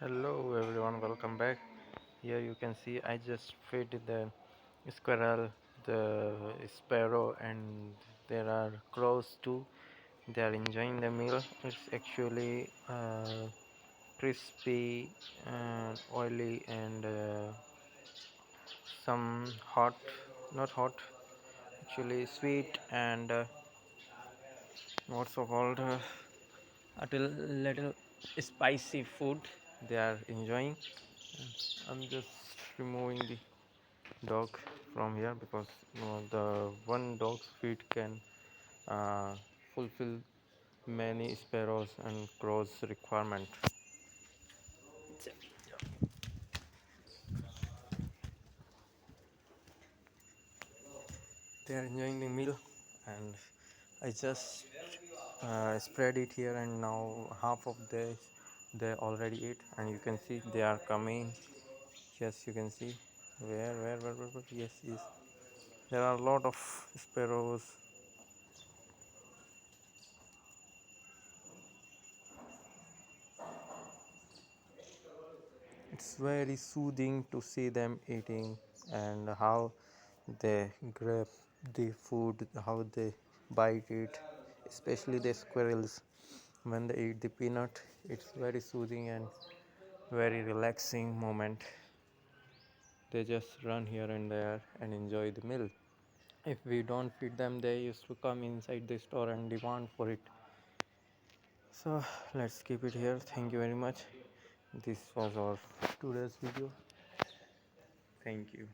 Hello everyone, welcome back. Here you can see I just fed the squirrel, the sparrow, and there are crows too. They are enjoying the meal. It's actually crispy and oily and some hot, not hot, actually sweet and what's so called a little spicy food they are enjoying. I'm just removing the dog from here because the one dog's feed can uh, fulfill many sparrows and crows requirement. They are enjoying the meal, and I just spread it here, and now half of they already ate, and you can see they are coming. Yes, you can see where yes, yes, there are a lot of sparrows. It's very soothing to see them eating and how they grab the food, how they bite it, especially the squirrels when they eat the peanut. It's very soothing and very relaxing moment. They just run here and there and enjoy the meal. If we don't feed them, they used to come inside the store and demand for it. So let's keep it here. Thank you very much. This was our today's video. Thank you.